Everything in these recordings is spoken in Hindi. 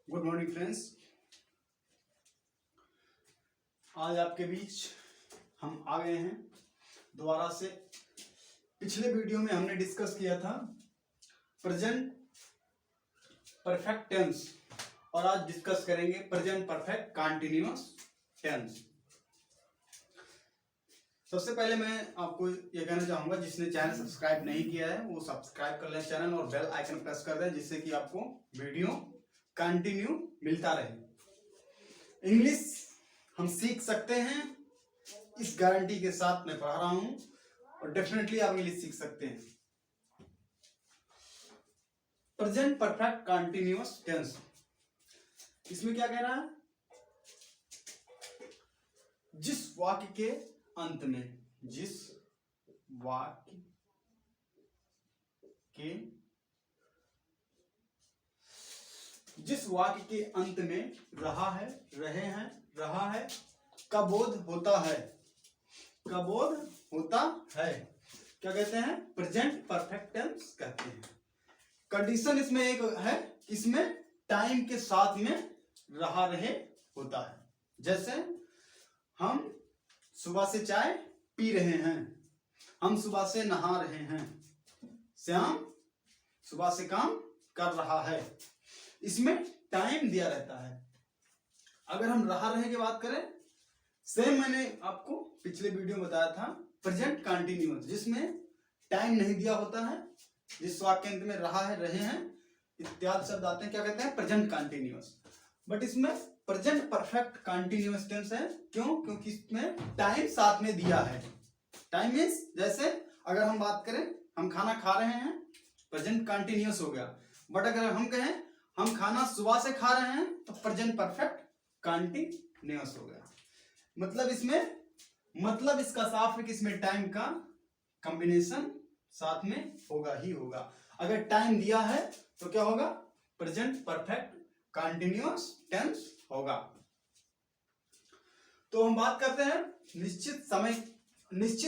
Good morning friends. आज आपके बीच हम आ गए हैं दोबारा से। पिछले वीडियो में हमने डिस्कस किया था प्रेजेंट परफेक्ट टेंस और आज डिस्कस करेंगे प्रेजेंट परफेक्ट कंटीन्यूअस टेंस। सबसे पहले मैं आपको ये कहना चाहूंगा, जिसने चैनल सब्सक्राइब नहीं किया है वो सब्सक्राइब कर लें चैनल और बेल आइकन प्रेस कर दें, जिससे कि आपको वीडियो कंटिन्यू मिलता रहे। इंग्लिश हम सीख सकते हैं, इस गारंटी के साथ मैं पढ़ा रहा हूं और डेफिनेटली आप इंग्लिश सीख सकते हैं। प्रेजेंट परफेक्ट कंटीन्यूअस टेंस, इसमें क्या कह रहा है? जिस वाक्य के अंत में, जिस वाक्य के अंत में रहा है, रहे हैं, रहा है का बोध होता है, का बोध होता है, क्या कहते हैं? प्रेजेंट परफेक्ट टेंस कहते हैं। कंडीशन इसमें एक है, इसमें टाइम के साथ में रहा रहे होता है। जैसे हम सुबह से चाय पी रहे हैं, हम सुबह से नहा रहे हैं, श्याम सुबह से काम कर रहा है, इसमें टाइम दिया रहता है। अगर हम रहा रहे की बात करें, सेम मैंने आपको पिछले वीडियो में बताया था प्रेजेंट कंटीन्यूअस, जिसमें टाइम नहीं दिया होता है, जिस वाक्य अंत में रहा है, रहे हैं इत्यादि शब्द आते हैं, क्या कहते हैं? Present continuous. बट इसमें प्रेजेंट परफेक्ट कंटीन्यूअस टेंस है। क्यों? क्योंकि इसमें टाइम साथ में दिया है। टाइम मींस जैसे अगर हम बात करें, हम खाना खा रहे हैं, प्रेजेंट कंटीन्यूअस हो गया। बट अगर हम कहें हम खाना सुबह से खा रहे हैं, तो प्रेजेंट परफेक्ट कंटीन्यूअस हो गया। मतलब इसमें, मतलब इसका साफ है कि इसमें टाइम का कॉम्बिनेशन साथ में होगा ही होगा। अगर टाइम दिया है तो क्या होगा? प्रेजेंट परफेक्ट कंटीन्यूअस टेंस होगा। तो हम बात करते हैं निश्चित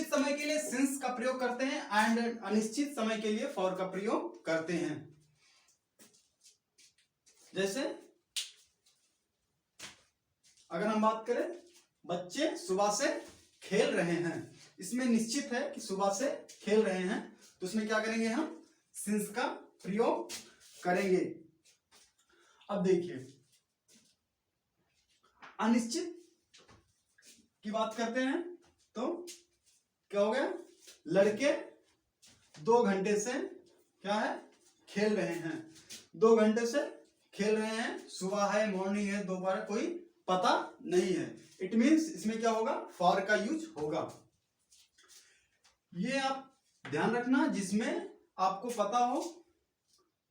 समय के लिए सिंस का प्रयोग करते हैं एंड अनिश्चित समय के लिए फॉर का प्रयोग करते हैं। जैसे अगर हम बात करें, बच्चे सुबह से खेल रहे हैं, इसमें निश्चित है कि सुबह से खेल रहे हैं, तो इसमें क्या करेंगे? हम सिंस का प्रयोग करेंगे। अब देखिए, अनिश्चित की बात करते हैं तो क्या हो गया? लड़के 2 घंटे से क्या है? खेल रहे हैं। 2 घंटे से खेल रहे हैं, सुबह है, मॉर्निंग है, दोपहर, कोई पता नहीं है। इट मीन्स इसमें क्या होगा? फॉर का यूज होगा। ये आप ध्यान रखना, जिसमें आपको पता हो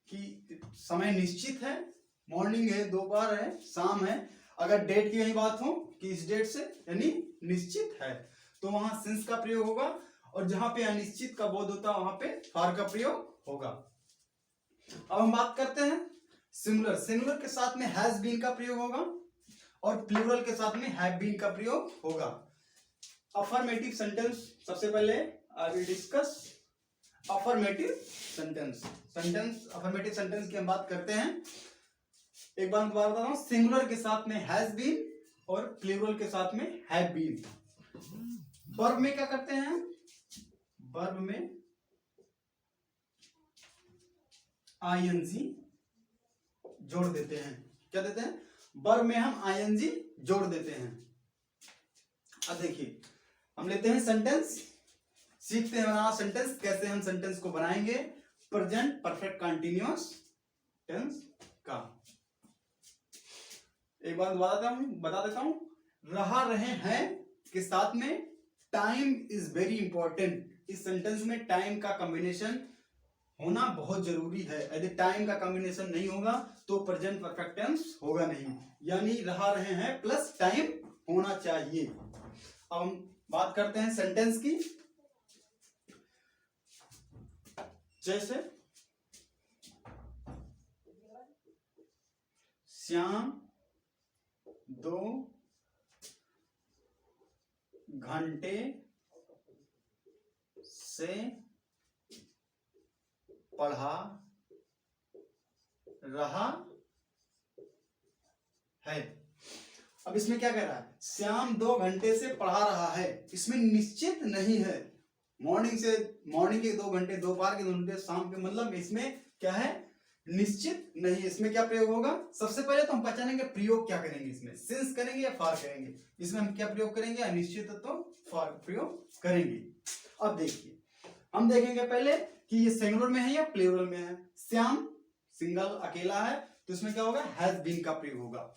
कि समय निश्चित है, मॉर्निंग है, दोपहर है, शाम है। अगर डेट की यही बात हो कि इस डेट से, यानी निश्चित है, तो वहां सिंस का प्रयोग होगा, और जहां पे अनिश्चित का बोध होता है वहां पे फॉर का प्रयोग होगा। अब हम बात करते हैं सिंगुलर। सिंगुलर के साथ में हैज बीन का प्रयोग होगा और प्लूरल के साथ में हैव बीन का प्रयोग होगा। अफर्मेटिव सेंटेंस, सबसे पहले I will discuss affirmative sentence. Affirmative sentence की हम बात करते हैं। एक बार दोबारा बता रहा हूं, सिंगुलर के साथ में हैज बीन और प्लूरल के साथ में हैव बीन। वर्ब में क्या करते हैं? वर्ब में आईएनजी जोड़ देते हैं। क्या देते हैं? वर्ब में हम आईएनजी जोड़ देते हैं। अब देखिए, हम लेते हैं सेंटेंस, सीखते हैं बनाना सेंटेंस। कैसे हम सेंटेंस को बनाएंगे प्रेजेंट परफेक्ट कंटीन्यूअस टेंस का। एक बार बता देता हूं, रहा रहे हैं के साथ में टाइम इज वेरी इंपॉर्टेंट। इस सेंटेंस में टाइम का कॉम्बिनेशन होना बहुत जरूरी है। यदि टाइम का कॉम्बिनेशन नहीं होगा तो प्रेजेंट परफेक्ट टेंस होगा नहीं, यानी रहा रहे हैं प्लस टाइम होना चाहिए। अब हम बात करते हैं सेंटेंस की। जैसे श्याम 2 घंटे से पढ़ा रहा है। अब इसमें क्या कह रहा है, श्याम 2 घंटे से पढ़ा रहा है, इसमें निश्चित नहीं है, मॉर्निंग के 2 घंटे, दोपहर के 2 घंटे, शाम के, मतलब इसमें क्या है, निश्चित नहीं। इसमें क्या प्रयोग होगा, सबसे पहले तो हम पहचानेंगे प्रयोग क्या करेंगे, इसमें सिंस करेंगे या फॉर करेंगे। इसमें हम क्या प्रयोग करेंगे, अनिश्चित तो फॉर प्रयोग करेंगे। अब देखिए हम देखेंगे पहले कि ये सिंगुलर में है या प्लूरल में है। श्याम सिंगल अकेला है तो इसमें क्या होगा, हैज बीन का प्रयोग होगा,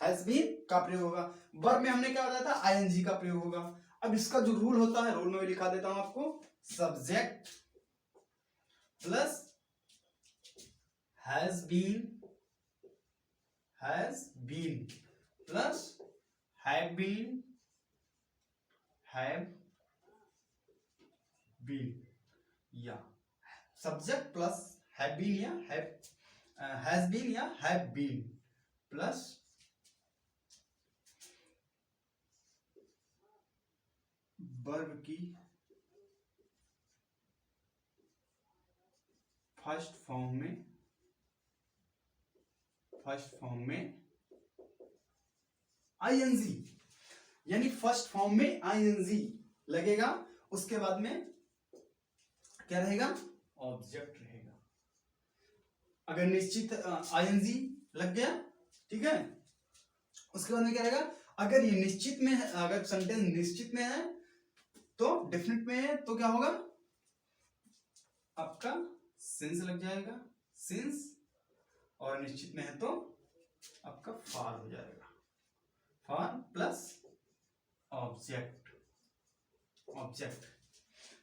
हैज बीन का प्रयोग होगा। वर्ब में हमने क्या बताया था, आईएनजी का प्रयोग होगा। अब इसका जो रूल होता है, रूल में भी लिखा देता हूं आपको, subject plus has been plus have been या सब्जेक्ट प्लस हैव बीन या हैज बीन या हैव बीन प्लस वर्ब की फर्स्ट फॉर्म में आईएनजी, यानी फर्स्ट फॉर्म में आईएनजी लगेगा, उसके बाद में क्या रहेगा, ऑब्जेक्ट रहेगा। अगर निश्चित आईएनजी लग गया, ठीक है, उसके बाद में क्या रहेगा, अगर ये निश्चित में है, अगर सेंटेंस निश्चित में है तो डेफिनेट में है तो क्या होगा, आपका सिंस लग जाएगा, सिंस, और निश्चित में है तो आपका फॉर हो जाएगा, for plus object,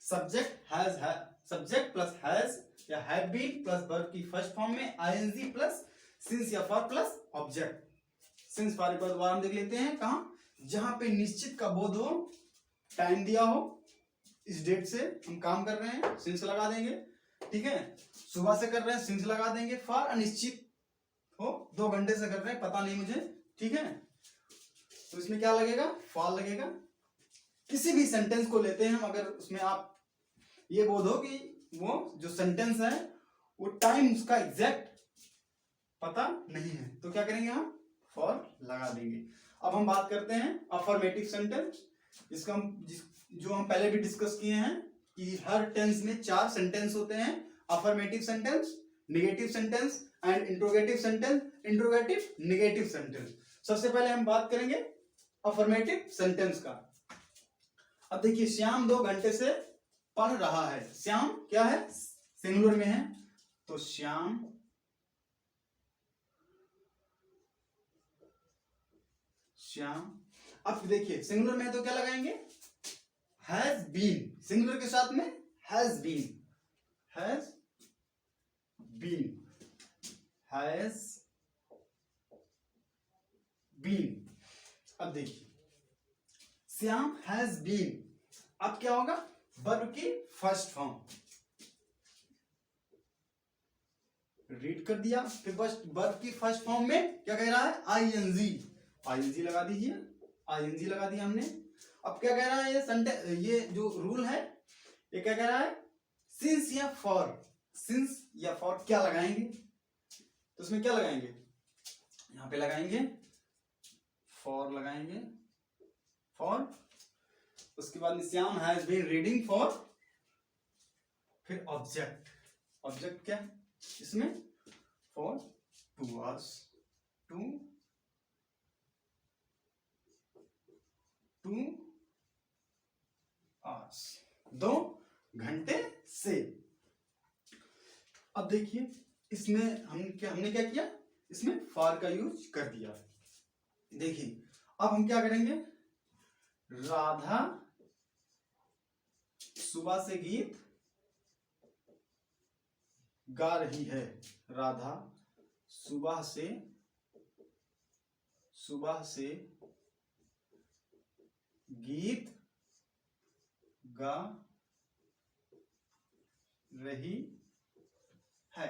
subject plus has या हैव बीन प्लस वर्ब की फर्स्ट फॉर्म में आईएनजी प्लस सिंस या for plus object. Since for पर दोबारा हम देख लेते हैं, कहां, जहां पे निश्चित का बोध हो, टाइम दिया हो, इस डेट से हम काम कर रहे हैं, सिंस लगा देंगे, ठीक है, सुबह से कर रहे हैं, सिंस लगा देंगे। फॉर अनिश्चित हो, 2 घंटे से कर रहे हैं, पता नहीं मुझे, ठीक है, तो इसमें क्या लगेगा, फॉर लगेगा। किसी भी सेंटेंस को लेते हैं हम, अगर उसमें आप ये बोध हो कि वो जो सेंटेंस है वो टाइम उसका एग्जैक्ट पता नहीं है, तो क्या करेंगे, हम फॉर लगा देंगे। अब हम बात करते हैं अफर्मेटिव सेंटेंस, जो हम पहले भी डिस्कस किए हैं कि हर टेंस में 4 सेंटेंस होते हैं, affirmative sentence, negative sentence and interrogative sentence, interrogative negative sentence. सबसे पहले हम बात करेंगे अफर्मेटिव सेंटेंस का। अब देखिए, श्याम 2 घंटे से पढ़ रहा है, श्याम क्या है, सिंगुलर में है, तो श्याम अब देखिए सिंगुलर में है तो क्या लगाएंगे, हैज बीन, सिंगुलर के साथ में हैज बीन, अब देखिए श्याम हैज बीन, अब क्या होगा, वर्ब की फर्स्ट फॉर्म रीड कर दिया, फिर बस वर्ब की फर्स्ट फॉर्म में क्या कह रहा है, आईएनजी लगा दीजिए, आईएनजी लगा दिया हमने। अब क्या कह रहा है, ये जो रूल है ये क्या कह रहा है, सिंस या फॉर क्या लगाएंगे, तो उसमें क्या लगाएंगे, यहां पे लगाएंगे फॉर, लगाएंगे फॉर, उसके बाद Shyam has been reading for, फिर ऑब्जेक्ट क्या है इसमें, फॉर 2 hours, 2 घंटे से। अब देखिए इसमें हमने क्या किया, इसमें फॉर का यूज कर दिया। देखिए अब हम क्या करेंगे, राधा सुबह से गीत गा रही है, राधा सुबह से गीत गा रही है,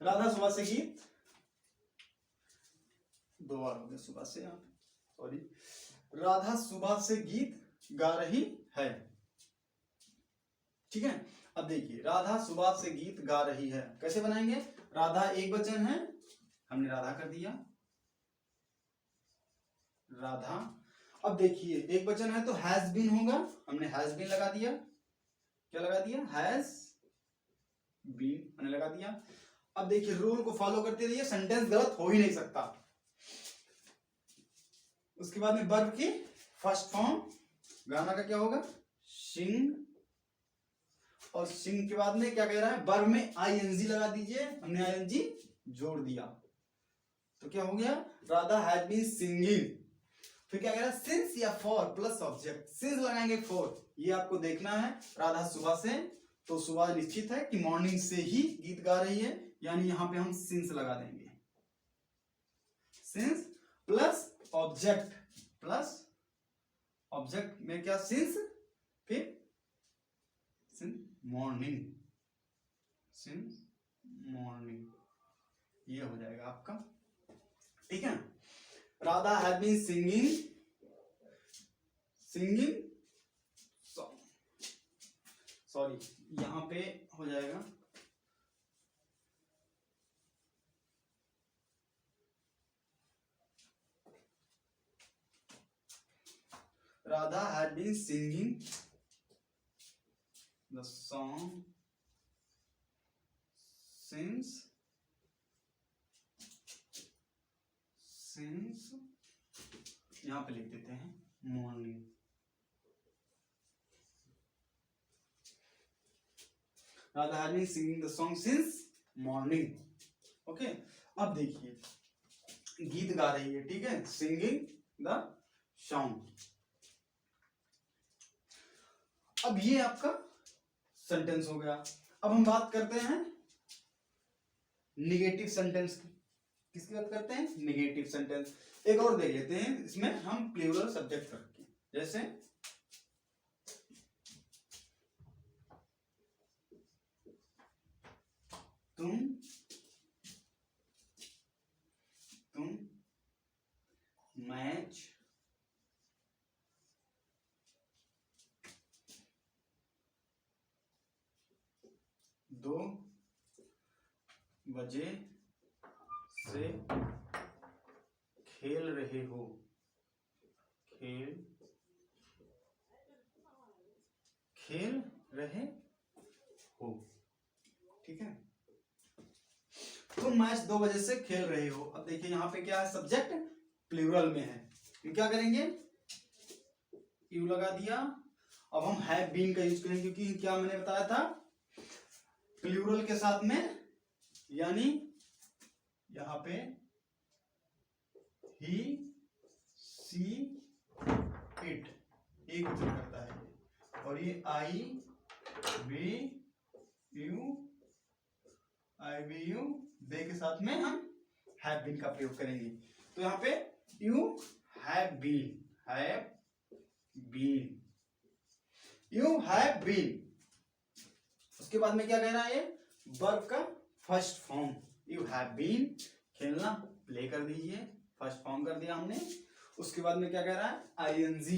राधा सुबह से गीत, 2 बार हो गए सुबह से, सॉरी, राधा सुबह से गीत गा रही है, ठीक है। अब देखिए राधा सुबह से गीत गा रही है, कैसे बनाएंगे, राधा एक वचन है, हमने राधा कर दिया, राधा। अब देखिए एक वचन है तो हैज बीन होगा, हमने हैज बीन लगा दिया, क्या लगा दिया, हैज बीन मैंने लगा दिया। अब देखिए रूल को फॉलो करते रहिए, सेंटेंस गलत हो ही नहीं सकता। उसके बाद में वर्ब की फर्स्ट फॉर्म गाना का क्या होगा, सिंग, और सिंग के बाद में क्या कह रहा है, वर्ब में आईएनजी लगा दीजिए, हमने आईएनजी जोड़ दिया तो क्या हो गया, राधा हैज बीन सिंगिंग। फिर क्या कह रहा है, सिंस या फॉर प्लस ऑब्जेक्ट, सिंस लगाएंगे फॉर, ये आपको देखना है। राधा सुबह से, तो सुबह निश्चित है कि मॉर्निंग से ही गीत गा रही है, यानी यहां पे हम सिंस लगा देंगे, since plus object, plus object में क्या सिंस, फिर सिंस मॉर्निंग, सिंस मॉर्निंग, ये हो जाएगा आपका, ठीक है। Radha has been singing, singing sorry यहां पे हो जाएगा Radha has been singing the song since यहां पे लिख देते हैं morning. Radha has been singing the song since morning. Okay, अब देखिए गीत गा रही है, ठीक है, सिंगिंग द सॉन्ग। अब ये आपका सेंटेंस हो गया। अब हम बात करते हैं निगेटिव सेंटेंस की। किसकी बात करते हैं, निगेटिव सेंटेंस। एक और देख लेते हैं, इसमें हम प्लूरल सब्जेक्ट रखें, जैसे तुम मैच दो बजे से खेल रहे हो, खेल रहे हो, ठीक है। तुम मैच 2 बजे से खेल रहे हो। अब देखिए यहाँ पे क्या है, सब्जेक्ट प्लूरल में है, तो क्या करेंगे, यू लगा दिया। अब हम हैव बीन का यूज करेंगे, क्योंकि क्या मैंने बताया था, प्लूरल के साथ में, यानी यहां पे ही सी इट एक वचन करता है, और ये आई वी यू दे के साथ में हम हैव बीन का प्रयोग करेंगे। तो यहाँ पे you have been, you have been. उसके बाद में क्या कह रहा है, वर्ब का first form, you have been, खेलना प्ले कर दीजिए, फर्स्ट फॉर्म कर दिया हमने। उसके बाद में क्या कह रहा है, ING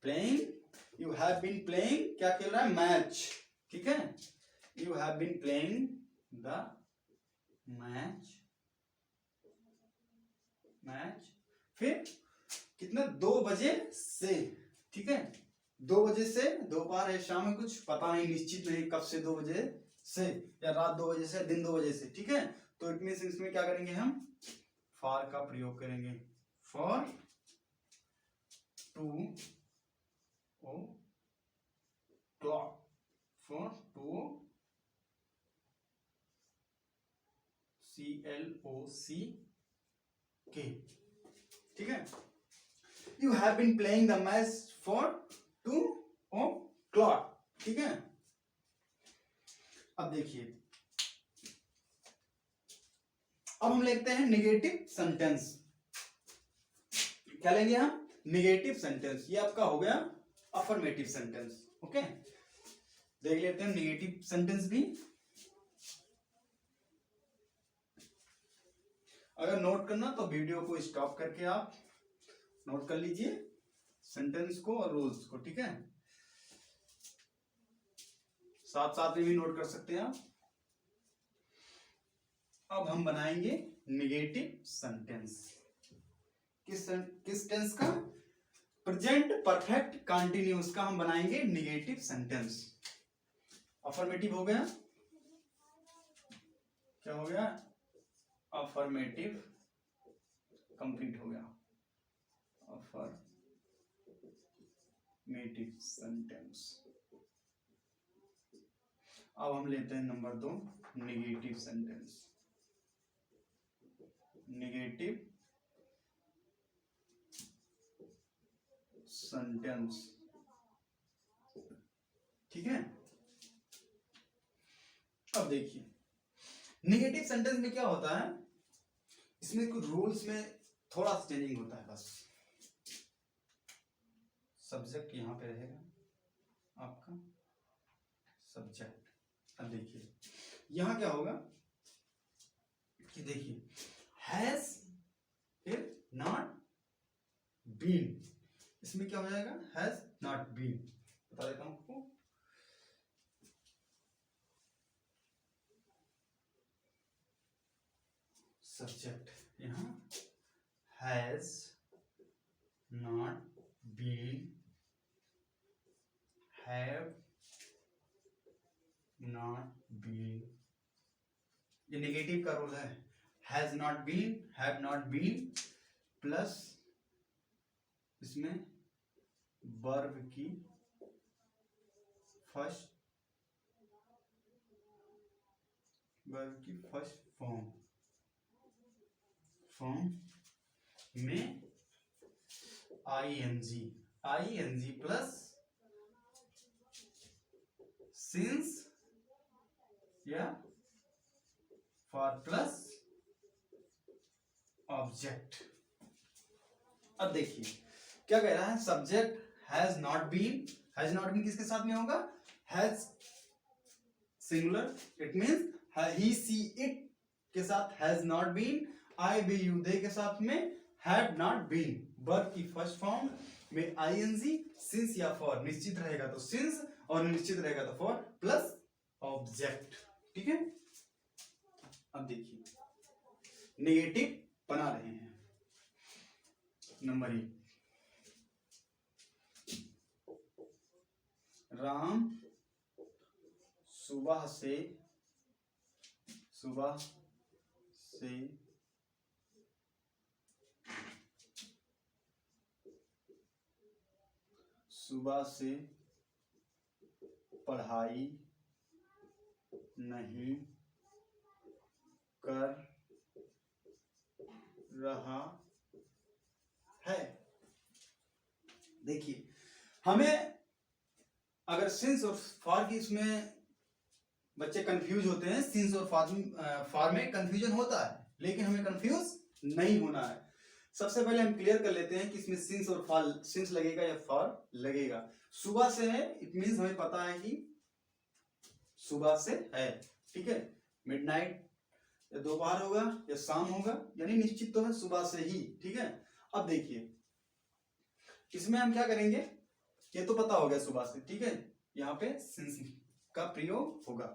playing, you have been playing, क्या खेल रहा है, मैच, ठीक है, you have been playing the match, फिर कितना, 2 बजे से, ठीक है, 2 बजे से, दोपहर है शाम है, कुछ पता नहीं, निश्चित नहीं कब से 2 बजे से, या रात 2 बजे से, दिन 2 बजे से, ठीक है। तो इट मींस इसमें क्या करेंगे, हम फॉर का प्रयोग करेंगे, फॉर 2 o'clock, फॉर 2 CLOCK, ठीक है। You have been playing the match for 2 o'clock, ठीक है। अब देखिए, अब हम लेते हैं निगेटिव सेंटेंस। क्या लेंगे हम, निगेटिव सेंटेंस। ये आपका हो गया अफर्मेटिव सेंटेंस। ओके, देख लेते हैं निगेटिव सेंटेंस भी। अगर नोट करना तो वीडियो को स्टॉप करके आप नोट कर लीजिए सेंटेंस को और रूल्स को, ठीक है। साथ साथ में भी नोट कर सकते हैं आप। अब हम बनाएंगे निगेटिव सेंटेंस। किस टेंस का? प्रेजेंट परफेक्ट कंटिन्यूअस का हम बनाएंगे निगेटिव सेंटेंस। अफर्मेटिव हो गया, क्या हो गया? अफर्मेटिव कंप्लीट हो गया। Affirmative sentence. अब हम लेते हैं number 2, negative sentence. Negative sentence, ठीक है। अब देखिए निगेटिव सेंटेंस में क्या होता है, इसमें कुछ रूल्स में थोड़ा सा चेंजिंग होता है बस। सब्जेक्ट यहां पे रहेगा आपका सब्जेक्ट। अब देखिए यहां क्या होगा कि देखिए हैज फिर नॉट बीन, इसमें क्या हो जाएगा? Has not been. बता देता हूं आपको, सब्जेक्ट यहां has not been, have not been, ये नेगेटिव का रूल है। Has not been, have not been plus इसमें वर्ब की फर्स्ट फॉर्म में आईएनजी प्लस सिंस या फॉर प्लस ऑब्जेक्ट। अब देखिए क्या कह रहा है, subject has not been, has not been किसके साथ में होगा? Has singular, it means he she it के साथ has not been, I we you they के साथ में हैड नॉट बीन, वर्ब की फर्स्ट फॉर्म में आईएनजी, सिंस या फॉर, निश्चित रहेगा तो सिंस और निश्चित रहेगा तो फॉर प्लस ऑब्जेक्ट, ठीक है। अब देखिए नेगेटिव बना रहे हैं। नंबर 1, राम सुबह से पढ़ाई नहीं कर रहा है। देखिए हमें अगर सिंस और फॉर की इसमें बच्चे कंफ्यूज होते हैं, सिंस और फॉर में कंफ्यूजन होता है, लेकिन हमें कंफ्यूज नहीं होना है। सबसे पहले हम क्लियर कर लेते हैं कि इसमें सिंस और फॉर, सिंस लगेगा या फॉर लगेगा। सुबह से है, इट मींस हमें पता है कि सुबह से है, ठीक है। मिडनाइट या दोपहर होगा या शाम होगा, यानी निश्चित तो है सुबह से ही, ठीक है। अब देखिए इसमें हम क्या करेंगे, ये तो पता हो गया सुबह से, ठीक है। यहाँ पे सिंस का प्रयोग होगा।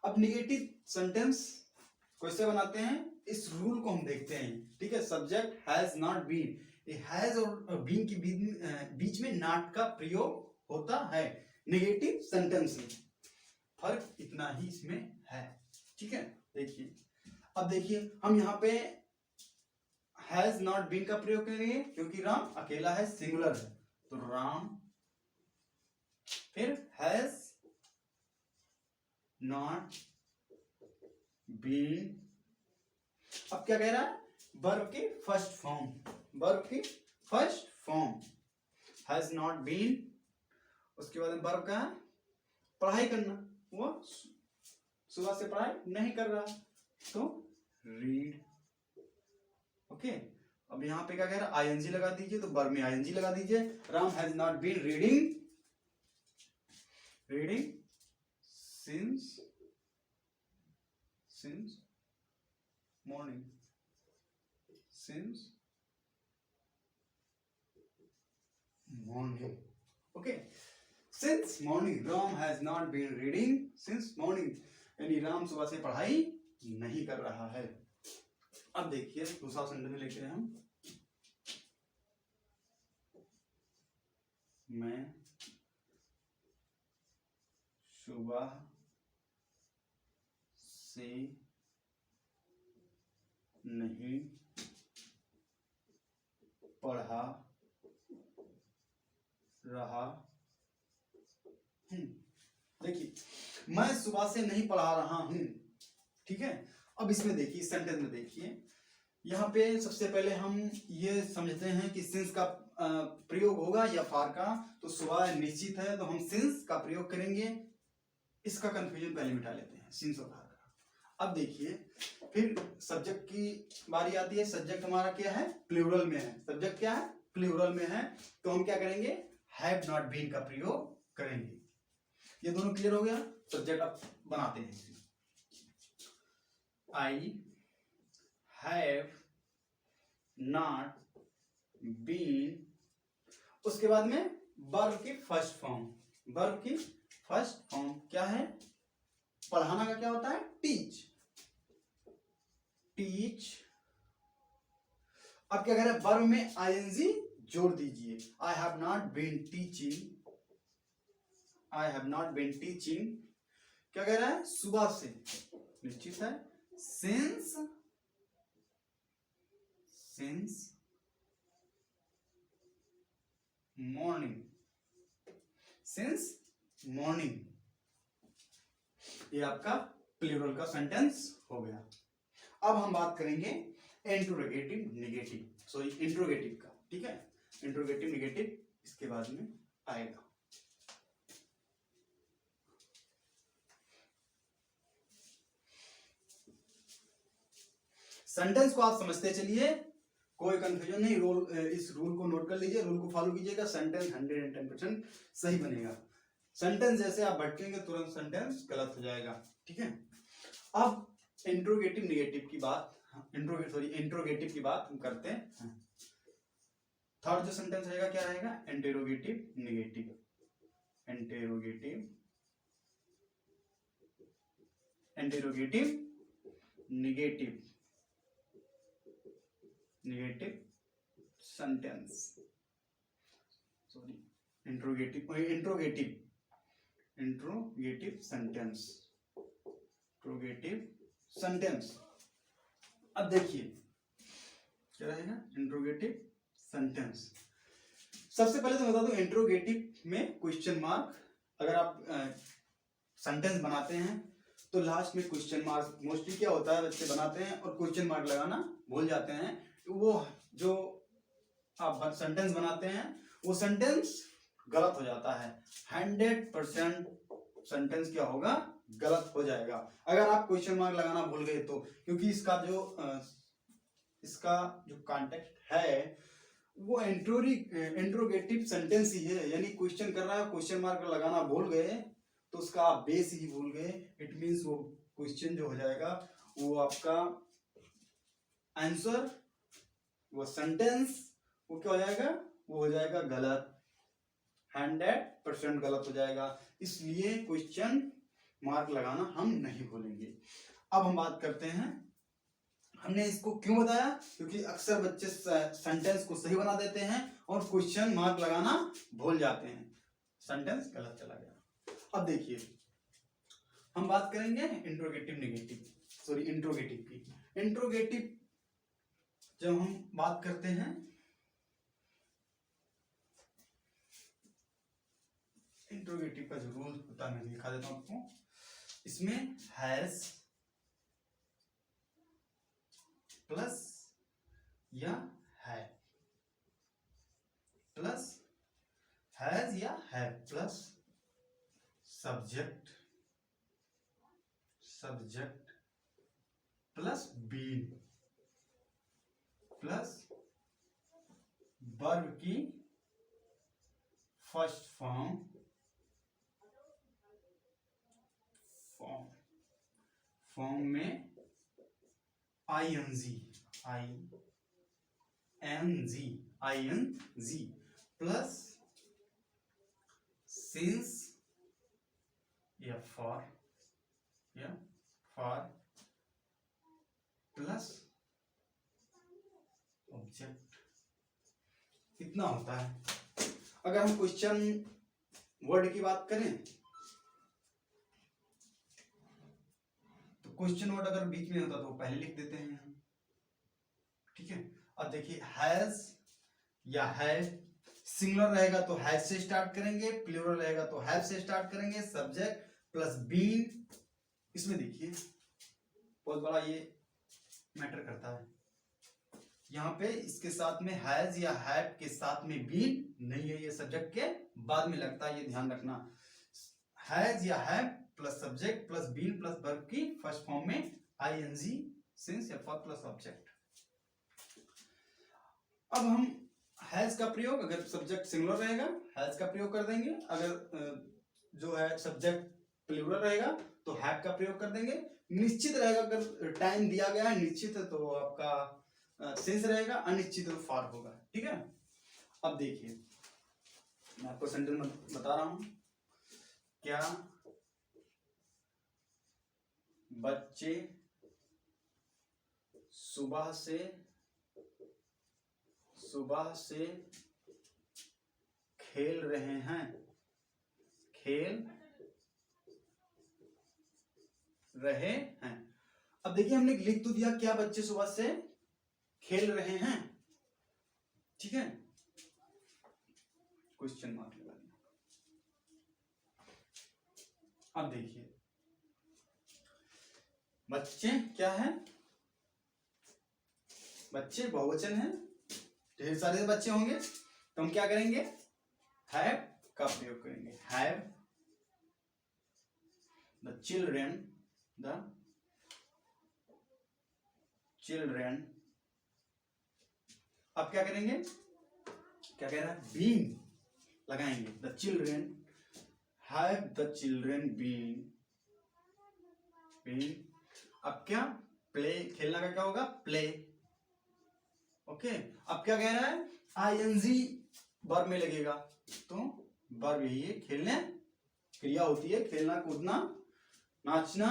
अब निगेटिव सेंटेंस कैसे बनाते हैं, इस रूल को हम देखते हैं, ठीक है। सब्जेक्ट हैज नॉट बीन, ये हैज और बीन के बीच में नॉट का प्रयोग होता है निगेटिव सेंटेंस में। फर्क इतना ही इसमें है, ठीक है। देखिए अब देखिए हम यहाँ पे हैज नॉट बीन का प्रयोग करेंगे क्योंकि राम अकेला है, सिंगुलर है, तो राम फिर हैज नॉट बीन। अब क्या कह रहा है, वर्ब की first form, has not been, उसके बाद वर्ब का है पढ़ाई करना, वो सुबह से पढ़ाई नहीं कर रहा, तो रीड, ओके। अब यहां पे क्या कह रहा है, आईएनजी लगा दीजिए, तो वर्ब में आईएनजी लगा दीजिए। Ram has not been reading since morning, okay. Since morning, Ram has not been reading since morning, यानी राम सुबह से पढ़ाई नहीं कर रहा है। अब देखिए दूसरा सेंटेंस लेते हैं हम। मैं सुबह से नहीं पढ़ा रहा हूं। देखिए मैं सुबह से नहीं पढ़ा रहा हूं, ठीक है। अब इसमें देखिए, इस सेंटेंस में देखिए, यहाँ पे सबसे पहले हम ये समझते हैं कि सिंस का प्रयोग होगा या फॉर का। तो सुबह निश्चित है तो हम सिंस का प्रयोग करेंगे। इसका कंफ्यूजन पहले मिटा लेते हैं, सिंस और फॉर का। अब देखिए फिर सब्जेक्ट की बारी आती है। सब्जेक्ट हमारा क्या है, प्लूरल में है। सब्जेक्ट क्या है, प्लूरल में है। तो हम क्या करेंगे, हैव नॉट बीन का प्रयोग करेंगे। ये दोनों क्लियर हो गया। सब्जेक्ट अब बनाते हैं। आई हैव नॉट बीन, उसके बाद में वर्ब की फर्स्ट फॉर्म। वर्ब की फर्स्ट फॉर्म क्या है, पढ़ाना का क्या होता है, टीच। टीच। अब क्या करें, वर्ब में आईएनजी जोड़ दीजिए। I have not been teaching. I have not been teaching क्या कह रहा है, सुबह से, निश्चित है, सिंस मॉर्निंग। Since morning. ये आपका प्लूरल का सेंटेंस हो गया। अब हम बात करेंगे इंट्रोगेटिव नेगेटिव, सॉरी इंट्रोगेटिव का, ठीक है। इंट्रोगेटिव नेगेटिव इसके बाद में आएगा। सेंटेंस को आप समझते चलिए, कोई कंफ्यूजन नहीं। इस रूल को नोट कर लीजिए, रूल को फॉलो कीजिएगा। सेंटेंस 110% सही बनेगा। सेंटेंस जैसे आप भटकेंगे तुरंत सेंटेंस गलत हो जाएगा, ठीक है। अब इंट्रोगेटिव नेगेटिव की बात, इंट्रोगेटिव की बात हम करते हैं। थर्ड जो सेंटेंस रहेगा क्या रहेगा, interrogative negative. Interrogative negative sentence, sorry interrogative sentence. अब देखिए क्या रहेगा, इंट्रोगेटिव सेंटेंस। सबसे पहले तो बता दूं, इंट्रोगेटिव में क्वेश्चन मार्क, अगर आप सेंटेंस बनाते हैं तो लास्ट में क्वेश्चन मार्क मोस्टली क्या होता है, बच्चे बनाते हैं और क्वेश्चन मार्क लगाना भूल जाते हैं। वो जो आप सेंटेंस बनाते हैं वो सेंटेंस गलत हो जाता है। 100% सेंटेंस क्या होगा, गलत हो जाएगा अगर आप क्वेश्चन मार्क लगाना भूल गए तो। क्योंकि इसका जो कॉन्टेक्स्ट है वो इंट्रोगेटिव सेंटेंस ही है, यानी क्वेश्चन कर रहा है, क्वेश्चन मार्क लगाना भूल गए तो उसका आप बेस ही भूल गए। इट मींस वो क्वेश्चन जो हो जाएगा वो आपका आंसर, वो सेंटेंस वो क्या हो जाएगा, वो हो जाएगा गलत, 100% गलत हो जाएगा। इसलिए क्वेश्चन मार्क लगाना हम नहीं भूलेंगे। अब हम बात करते हैं, हमने इसको क्यों बताया, क्योंकि अक्सर बच्चे सेंटेंस को सही बना देते हैं और क्वेश्चन मार्क लगाना भूल जाते हैं, सेंटेंस गलत चला गया। अब देखिए हम बात करेंगे इंट्रोगेटिव की। इंट्रोगेटिव जब हम बात करते हैं, इंट्रोगेटिव का जो रूल होता है मैं दिखा देता हूं आपको। इसमें हैज प्लस या है प्लस, हैज या है plus subject plus been plus verb की फर्स्ट फॉर्म में आईएनजी प्लस सिंस या फॉर प्लस ऑब्जेक्ट, इतना होता है। अगर हम क्वेश्चन वर्ड की बात करें तो क्वेश्चन वर्ड अगर बीच में होता तो पहले लिख देते हैं हम, ठीक है। अब देखिए हैज या हैव, सिंगुलर रहेगा तो हैज से स्टार्ट करेंगे, प्लूरल रहेगा तो हैव से स्टार्ट करेंगे, सब्जेक्ट प्लस बीन। इसमें देखिए बहुत बड़ा ये मैटर करता है, यहाँ पे इसके साथ में हैज या हैव के साथ में बीन नहीं है, ये सब्जेक्ट के बाद में लगता है, ये ध्यान रखना। हैज या have plus subject plus been plus verb की फर्स्ट फॉर्म में आईएनजी सिंस या फॉर प्लस ऑब्जेक्ट। अब हम हैज का प्रयोग, अगर सब्जेक्ट सिंगुलर रहेगा हैज का प्रयोग कर देंगे, अगर जो है सब्जेक्ट प्लूरल रहेगा तो हैव का प्रयोग कर देंगे। निश्चित रहेगा, अगर टाइम दिया गया है निश्चित तो आपका सिंस रहेगा, अनिश्चित तो फॉर होगा, ठीक है। अब देखिए मैं आपको सेंटेंस बता रहा हूं, क्या बच्चे सुबह से खेल रहे हैं, खेल रहे हैं। अब देखिए हमने लिख तो दिया क्या बच्चे सुबह से खेल रहे हैं, ठीक है, क्वेश्चन मार्क लगा दिया। अब देखिए बच्चे क्या है, बच्चे बहुवचन है, ढेर सारे बच्चे होंगे तो हम क्या करेंगे, हैव का प्रयोग करेंगे। Have the children, the children. अब क्या करेंगे, क्या कह रहा है, बीन लगाएंगे, the children, have the children been, been. अब क्या, प्ले, खेलना का क्या होगा, प्ले, ओके। अब क्या कह रहा है, आईएनजी वर्ब में लगेगा, तो वर्ब यही है, खेलने क्रिया होती है, खेलना कूदना नाचना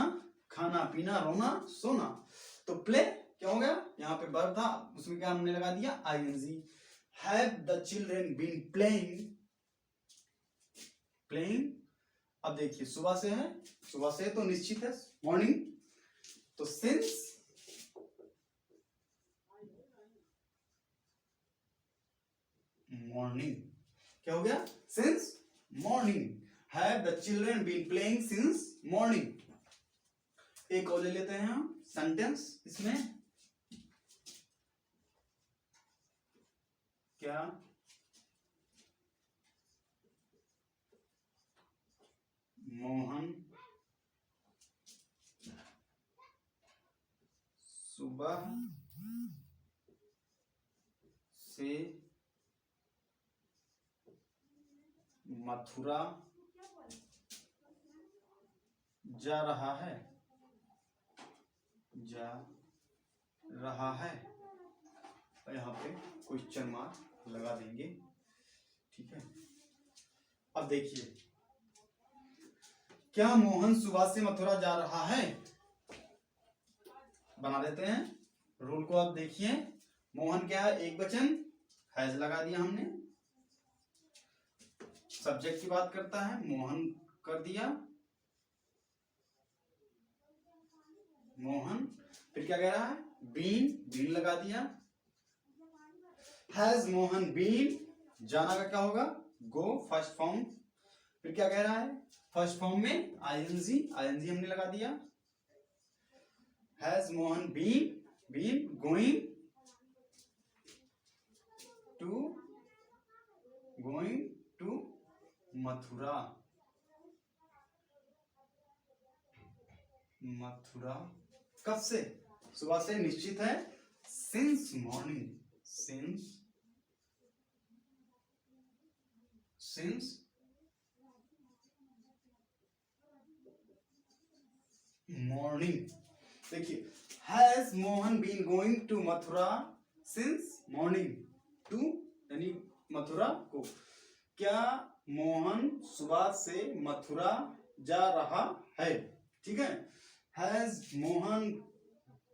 खाना पीना रोना सोना, तो प्ले क्या हो गया, यहाँ पे वर्ब था उसमें क्या हमने लगा दिया, I N G. Have the children been playing, playing. अब देखिए सुबह से है, सुबह से तो निश्चित है मॉर्निंग, तो सिंस मॉर्निंग, क्या हो गया, since morning. Have the children been playing since morning. एक और ले लेते हैं हम सेंटेंस, इसमें क्या मोहन सुबह से मथुरा जा रहा है, जा रहा है, और यहाँ पे क्वेश्चन मार्क लगा देंगे, ठीक है। अब देखिए क्या मोहन सुबह से मथुरा जा रहा है, बना देते हैं रूल को। आप देखिए मोहन क्या है, एक वचन, हैज लगा दिया हमने, सब्जेक्ट की बात करता है, मोहन कर दिया, मोहन, फिर क्या कह रहा है, बीन, बीन लगा दिया, हैज मोहन बीन, जाना का क्या होगा, गो, फर्स्ट फॉर्म, फिर क्या कह रहा है, फर्स्ट फॉर्म में आईएनजी, आईएनजी हमने लगा दिया, has Mohan been, been going to Mathura, Mathura कब से, सुबह से, निश्चित है, सिंस मॉर्निंग, सिंस मॉर्निंग। देखिए has Mohan been going to Mathura since morning, to यानी मथुरा को, क्या मोहन सुबह से मथुरा जा रहा है, ठीक है। Has Mohan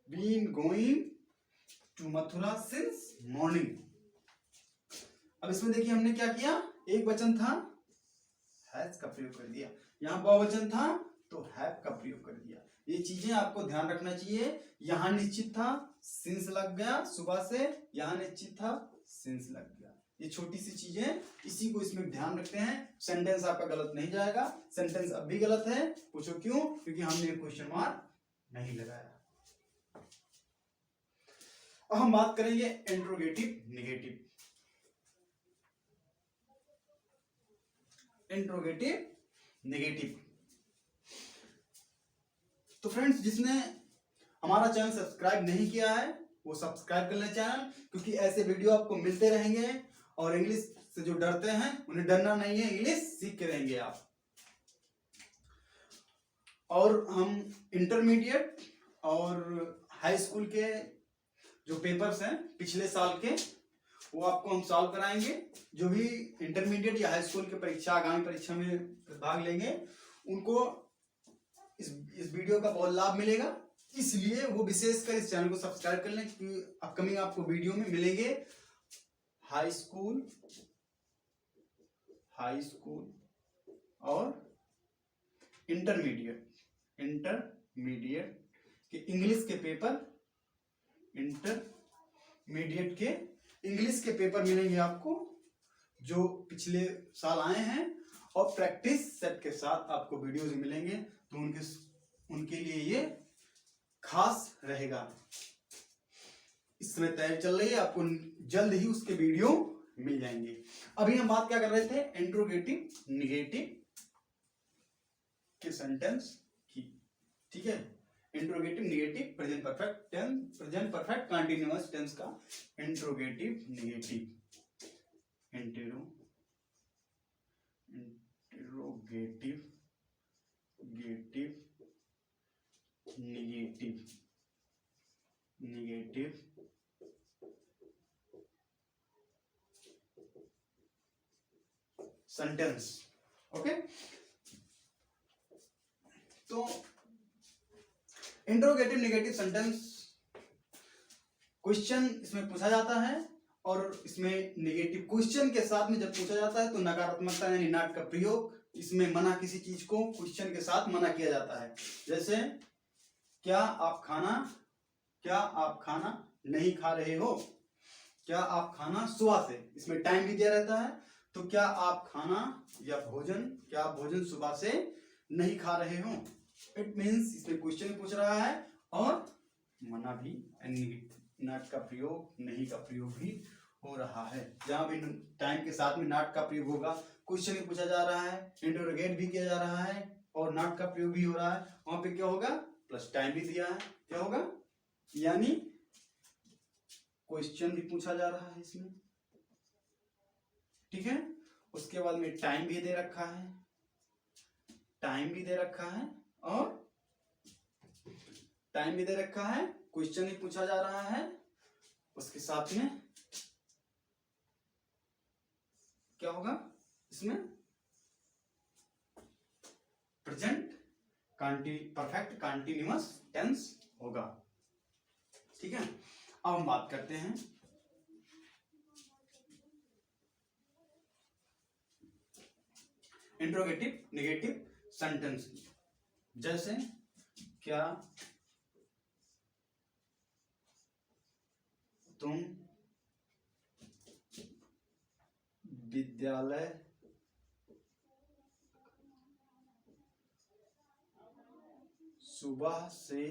been going to Mathura since morning. अब इसमें देखिए हमने क्या किया, एक वचन था हैज का प्रयोग कर दिया, यहाँ बहुवचन था तो हैव का प्रयोग कर दिया। ये चीजें आपको ध्यान रखना चाहिए। यहाँ निश्चित था सिंस लग गया सुबह से, यहाँ निश्चित था सिंस लग गया। ये छोटी सी चीजें, इसी को इसमें ध्यान रखते हैं, सेंटेंस आपका गलत नहीं जाएगा। सेंटेंस अब भी गलत है, पूछो क्यों? क्योंकि हमने क्वेश्चन मार्क नहीं लगाया। अब हम बात करेंगे इंट्रोगेटिव नेगेटिव। Interrogative negative. तो फ्रेंड्स, जिसने हमारा चैनल सब्सक्राइब नहीं किया है वो सब्सक्राइब कर ले चैनल, क्योंकि ऐसे वीडियो आपको मिलते रहेंगे। और इंग्लिश से जो डरते हैं उन्हें डरना नहीं है, इंग्लिश सीख के रहेंगे आप। और हम इंटरमीडिएट और हाई स्कूल के जो पेपर्स हैं पिछले साल के, वो आपको हम सॉल्व कराएंगे। जो भी इंटरमीडिएट या हाई स्कूल के परीक्षा आगामी परीक्षा में भाग लेंगे उनको इस वीडियो का बहुत लाभ मिलेगा, इसलिए वो विशेषकर इस चैनल को सब्सक्राइब कर लें, क्योंकि अपकमिंग आपको वीडियो में मिलेंगे हाई स्कूल और इंटरमीडिएट के इंग्लिश के पेपर, इंटरमीडिएट के इंग्लिश के पेपर मिलेंगे आपको जो पिछले साल आए हैं, और प्रैक्टिस सेट के साथ आपको वीडियोज मिलेंगे, तो उनके लिए ये खास रहेगा। इस समय तैयारी चल रही है, आपको जल्द ही उसके वीडियो मिल जाएंगे। अभी हम बात क्या कर रहे थे, इंट्रोगेटिव नेगेटिव के सेंटेंस की, ठीक है। Interrogative negative present perfect tense, present perfect continuous tense का interrogative negative, negative sentence. Okay, तो इंट्रोगेटिव नेगेटिव सेंटेंस क्वेश्चन इसमें पूछा जाता है, और इसमें नेगेटिव क्वेश्चन के साथ में जब पूछा जाता है तो नकारात्मकता यानी नॉट का प्रयोग, इसमें मना किसी चीज को क्वेश्चन के साथ मना किया जाता है। जैसे क्या आप खाना नहीं खा रहे हो, क्या आप खाना सुबह से, इसमें टाइम भी दिया रहता है, तो क्या आप खाना या क्या आप भोजन सुबह से नहीं खा रहे हो। इट मीन्स इसमें क्वेश्चन पूछ रहा है और मना भी, नॉट का प्रयोग, नहीं का प्रयोग भी हो रहा है। जहां भी टाइम के साथ में नॉट का प्रयोग होगा, क्वेश्चन भी पूछा जा रहा है, इंटरोगेट भी किया जा रहा है और नॉट का प्रयोग भी हो रहा है, वहां पे क्या होगा, प्लस टाइम भी दिया है, क्या होगा, यानी क्वेश्चन भी पूछा जा रहा है इसमें, ठीक है। उसके बाद में टाइम भी दे रखा है, क्वेश्चन भी पूछा जा रहा है, उसके साथ में क्या होगा, इसमें प्रेजेंट परफेक्ट कंटीन्यूअस टेंस होगा, ठीक है। अब हम बात करते हैं इंट्रोगेटिव नेगेटिव सेंटेंस की। जैसे क्या तुम विद्यालय सुबह से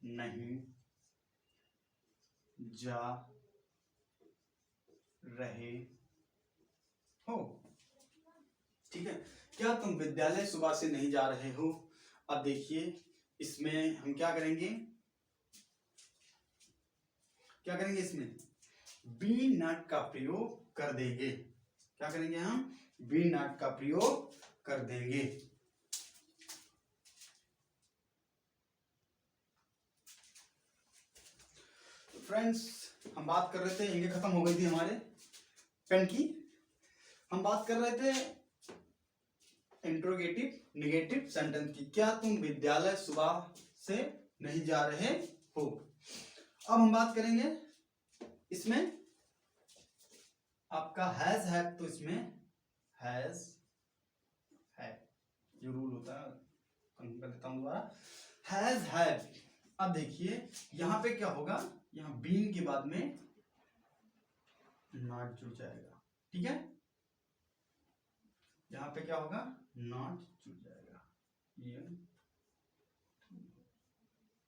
नहीं जा रहे हो, ठीक है। क्या तुम विद्यालय सुबह से नहीं जा रहे हो। अब देखिए इसमें हम क्या करेंगे, इसमें बी नॉट का प्रयोग कर देंगे। क्या करेंगे हम, बी नॉट का प्रयोग कर देंगे। फ्रेंड्स, हम बात कर रहे थे, इंके खत्म हो गई थी हमारे पेन की। हम बात कर रहे थे इंट्रोगेटिव नेगेटिव सेंटेंस की। क्या तुम विद्यालय सुबह से नहीं जा रहे हो? अब हम बात करेंगे इसमें आपका हैज हैव, तो इसमें हैज है, जो रूल होता है कर देता हूं दोबारा, हैज हैव। अब देखिए यहां पे क्या होगा, यहां बीन के बाद में नॉट जुड़ जाएगा, ठीक है। यहां पे क्या होगा, नॉट जुड़ जाएगा, ये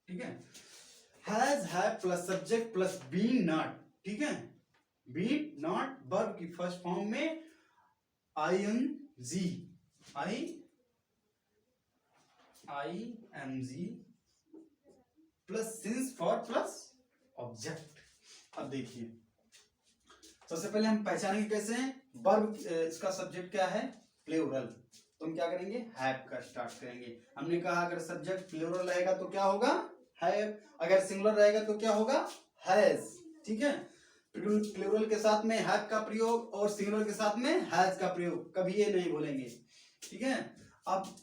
ठीक है। Has have plus subject plus been not, ठीक है। बीन नॉट वर्ब की फर्स्ट फॉर्म में ing, ing plus since for plus object. अब देखिए सबसे पहले हम पहचानेंगे कैसे हैं वर्ब, इसका सब्जेक्ट क्या है, प्लूरल, तो हम क्या करेंगे, हैव का स्टार्ट करेंगे। हमने कहा अगर सब्जेक्ट प्लूरल रहेगा तो क्या होगा, हैव, अगर सिंगुलर रहेगा तो क्या होगा, हैज, ठीक है। प्लूरल के साथ में हैव का प्रयोग और सिंगुलर के साथ में हैज का प्रयोग, कभी ये नहीं बोलेंगे, ठीक है। अब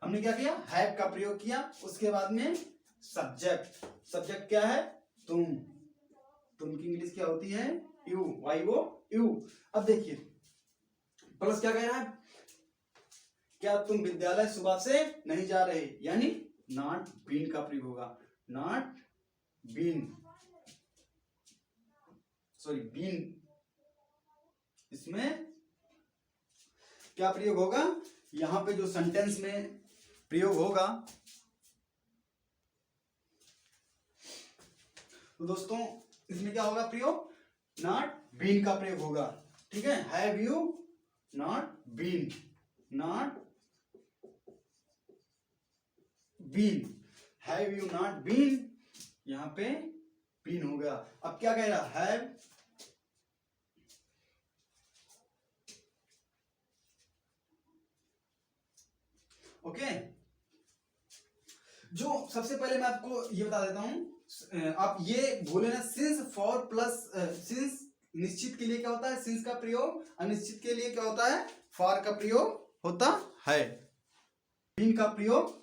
हमने क्या किया, हैव का प्रयोग किया, उसके बाद में सब्जेक्ट, सब्जेक्ट क्या है, तुम की इंग्लिश क्या होती है, यू, YO यू। अब देखिए प्लस क्या कह रहा है, क्या तुम विद्यालय सुबह से नहीं जा रहे, यानी नॉट बीन का प्रयोग होगा, नॉट बीन, सॉरी बीन, इसमें क्या प्रयोग होगा, यहां पे जो सेंटेंस में प्रयोग होगा, तो दोस्तों इसमें क्या होगा प्रयोग, नॉट बीन का प्रयोग होगा, ठीक है। Have you not been, not been, have you not been, यहां पे बीन हो गया। अब क्या कह रहा, हैव, ओके। जो सबसे पहले मैं आपको ये बता देता हूं, आप ये बोले ना सिंस फॉर प्लस, सिंस निश्चित के लिए क्या होता है, सिंस का प्रयोग, अनिश्चित के लिए क्या होता है, फॉर का प्रयोग होता है, बीन का प्रयोग,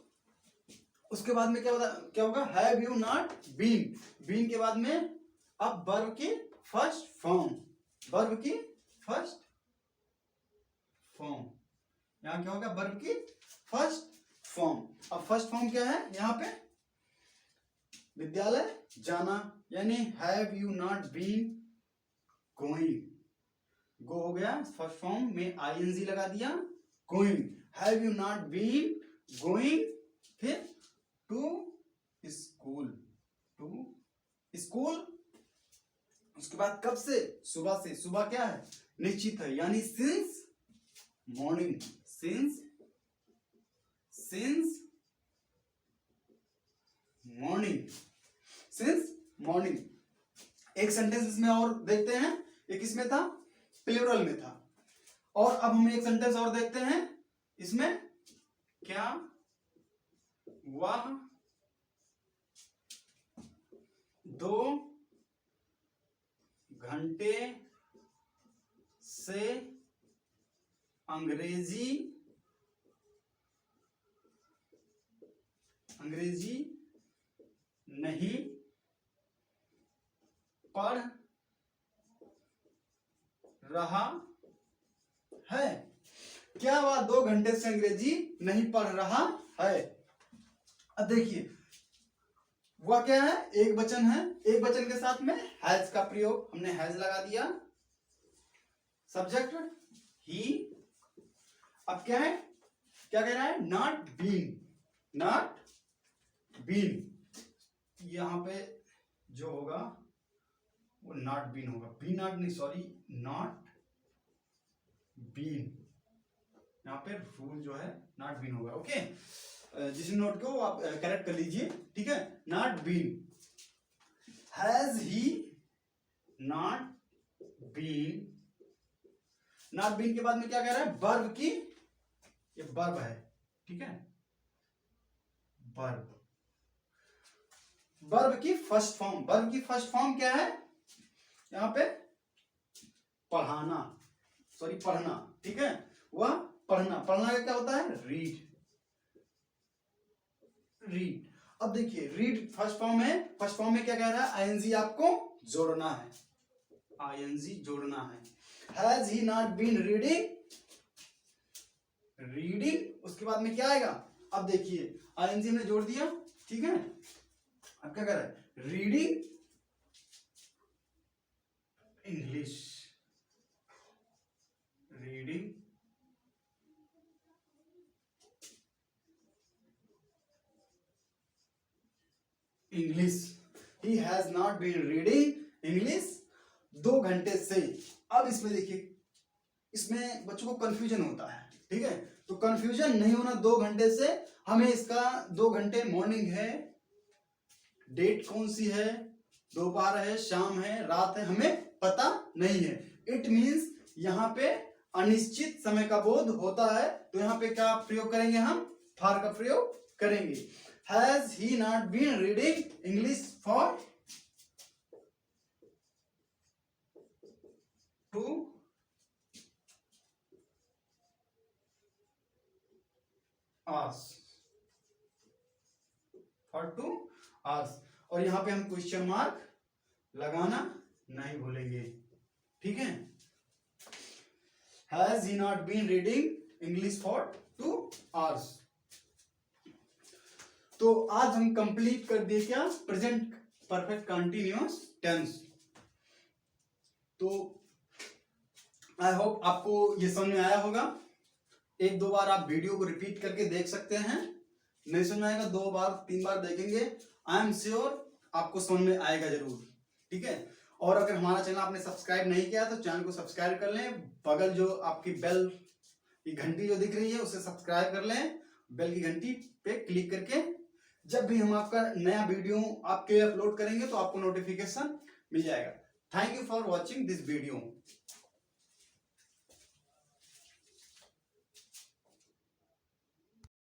उसके बाद में क्या होगा, have you not been, been के बाद में अब वर्ब की फर्स्ट फॉर्म, वर्ब की फर्स्ट फॉर्म, यहां क्या होगा, वर्ब की फर्स्ट फॉर्म। अब फर्स्ट फॉर्म क्या है, यहां पे विद्यालय जाना, यानी have you not been going, go हो गया फर्स्ट फॉर्म में ing लगा दिया, going, have you not been going, फिर टू स्कूल, टू स्कूल, उसके बाद कब से, सुबह से, सुबह क्या है, निश्चित है, यानी since morning, since morning, since morning. एक सेंटेंस इसमें और देखते हैं, एक इसमें था प्लूरल में था, और अब हम एक सेंटेंस और देखते हैं, इसमें क्या वह 2 घंटे से अंग्रेजी नहीं पढ़ रहा है, क्या वह 2 घंटे से अंग्रेजी नहीं पढ़ रहा है। अब देखिए वह क्या है, एक वचन है, एक वचन के साथ में हैज का प्रयोग, हमने हैज लगा दिया, सब्जेक्ट ही। अब क्या है, क्या कह रहा है, नॉट बीन, नॉट बीन, यहां पे जो होगा वो नॉट बीन होगा, बी नॉट नहीं, सॉरी नॉट बीन, यहां पे रूल जो है नॉट बीन होगा, ओके। जिस नोट को आप करेक्ट कर लीजिए, ठीक है। Not been, has he not been, not been के बाद में क्या कह रहा है, वर्ब की, ये वर्ब है, ठीक है, वर्ब, वर्ब की फर्स्ट फॉर्म, वर्ब की फर्स्ट फॉर्म क्या है, यहाँ पे पढ़ाना, सॉरी पढ़ना, ठीक है, वह पढ़ना, पढ़ना का क्या होता है, रीड, रीड। अब देखिए रीड फर्स्ट फॉर्म है, फर्स्ट फॉर्म में क्या कह रहा है, आईएनजी आपको जोड़ना है, आईएनजी जोड़ना है। Has he not been reading, reading, उसके बाद में क्या आएगा, अब देखिए आईएनजी ने जोड़ दिया, ठीक है, अब क्या कर रहा है, reading English, reading English, he has not been reading English 2 घंटे से। अब इसमें देखिए, इसमें बच्चों को कंफ्यूजन होता है, ठीक है, तो कंफ्यूजन नहीं होना 2 घंटे से, हमें इसका 2 घंटे मॉर्निंग है, डेट कौन सी है, दोपहर है, शाम है, रात है, हमें पता नहीं है। इट मींस यहाँ पे अनिश्चित समय का बोध होता है, तो यहाँ पे क्या प्रयोग करेंगे हम, फॉर का प्रयोग करेंगे। Has he not been reading English for 2 hours, for 2 hours, और यहां पे हम क्वेश्चन मार्क लगाना नहीं भूलेंगे, ठीक है। Has he not been reading English for 2 hours। तो आज हम कंप्लीट कर दिए क्या, प्रेजेंट परफेक्ट कंटिन्यूअस टेंस। तो आई होप आपको ये समझ में आया होगा। 1-2 बार आप वीडियो को रिपीट करके देख सकते हैं, नहीं समझ में आएगा 2 बार 3 बार देखेंगे, आई एम श्योर आपको समझ में आएगा जरूर, ठीक है। और अगर हमारा चैनल आपने सब्सक्राइब नहीं किया तो चैनल को सब्सक्राइब कर लें, बगल जो आपकी बेल की घंटी जो दिख रही है उसे सब्सक्राइब कर लें, बेल की घंटी पे क्लिक करके जब भी हम आपका नया वीडियो आपके अपलोड करेंगे तो आपको नोटिफिकेशन मिल जाएगा। Thank you for watching this video.